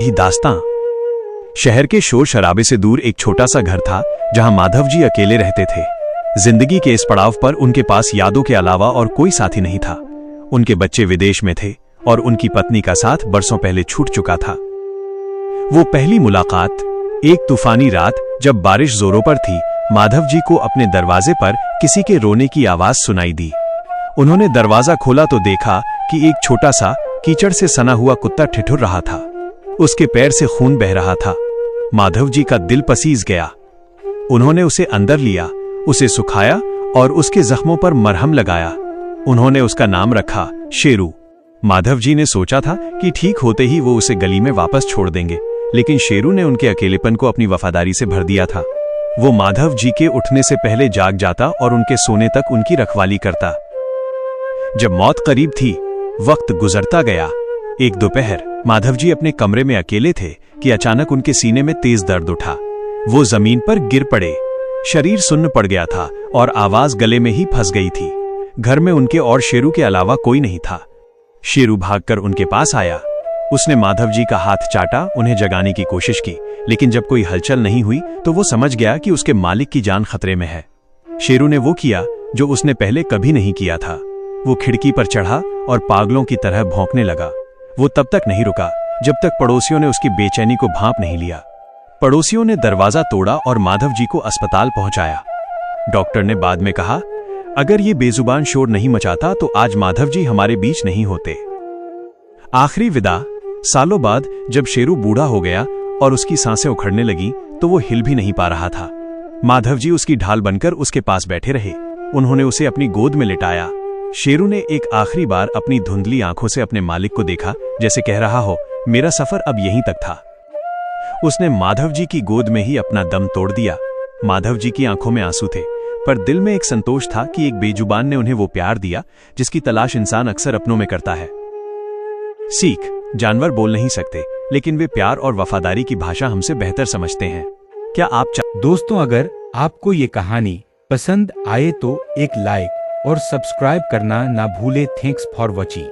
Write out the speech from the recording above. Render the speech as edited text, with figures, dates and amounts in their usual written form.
ही दास्तां। शहर के शोर शराबे से दूर एक छोटा सा घर था जहां माधव जी अकेले रहते थे। जिंदगी के इस पड़ाव पर उनके पास यादों के अलावा और कोई साथी नहीं था। उनके बच्चे विदेश में थे और उनकी पत्नी का साथ बरसों पहले छूट चुका था। वो पहली मुलाकात एक तूफानी रात जब बारिश जोरों पर थी, माधव जी को अपने दरवाजे पर किसी के रोने की आवाज सुनाई दी। उन्होंने दरवाजा खोला तो देखा कि एक छोटा सा कीचड़ से सना हुआ कुत्ता ठिठुर रहा था। उसके पैर से खून बह रहा था। माधव जी का दिल पसीज गया। उन्होंने उसे अंदर लिया, उसे सुखाया और उसके जख्मों पर मरहम लगाया। उन्होंने उसका नाम रखा शेरू। माधव जी ने सोचा था कि ठीक होते ही वो उसे गली में वापस छोड़ देंगे, लेकिन शेरू ने उनके अकेलेपन को अपनी वफादारी से भर दिया था। वो माधव जी के उठने से पहले जाग जाता और उनके सोने तक उनकी रखवाली करता। जब मौत करीब थी, वक्त गुजरता गया। एक दोपहर माधव जी अपने कमरे में अकेले थे कि अचानक उनके सीने में तेज दर्द उठा। वो जमीन पर गिर पड़े। शरीर सुन्न पड़ गया था और आवाज गले में ही फंस गई थी। घर में उनके और शेरू के अलावा कोई नहीं था। शेरू भागकर उनके पास आया। उसने माधव जी का हाथ चाटा, उन्हें जगाने की कोशिश की, लेकिन जब कोई हलचल नहीं हुई तो वो समझ गया कि उसके मालिक की जान खतरे में है। शेरू ने वो किया जो उसने पहले कभी नहीं किया था। वो खिड़की पर चढ़ा और पागलों की तरह भौंकने लगा। वो तब तक नहीं रुका जब तक पड़ोसियों ने उसकी बेचैनी को भांप नहीं लिया। पड़ोसियों ने दरवाजा तोड़ा और माधव जी को अस्पताल पहुंचाया। डॉक्टर ने बाद में कहा, अगर ये बेजुबान शोर नहीं मचाता तो आज माधव जी हमारे बीच नहीं होते। आखिरी विदा। सालों बाद जब शेरू बूढ़ा हो गया और उसकी सांसें उखड़ने लगी तो वो हिल भी नहीं पा रहा था। माधव जी उसकी ढाल बनकर उसके पास बैठे रहे। उन्होंने उसे अपनी गोद में लिटाया। शेरू ने एक आखिरी बार अपनी धुंधली आंखों से अपने मालिक को देखा, जैसे कह रहा हो, मेरा सफर अब यहीं तक था। उसने माधव जी की गोद में ही अपना दम तोड़ दिया। माधव जी की आंखों में आंसू थे, पर दिल में एक संतोष था कि एक बेजुबान ने उन्हें वो प्यार दिया जिसकी तलाश इंसान अक्सर अपनों में करता है। सीख। जानवर बोल नहीं सकते, लेकिन वे प्यार और वफादारी की भाषा हमसे बेहतर समझते हैं। क्या आप दोस्तों, अगर आपको ये कहानी पसंद आए तो एक लाइक और सब्सक्राइब करना ना भूले। Thanks for watching.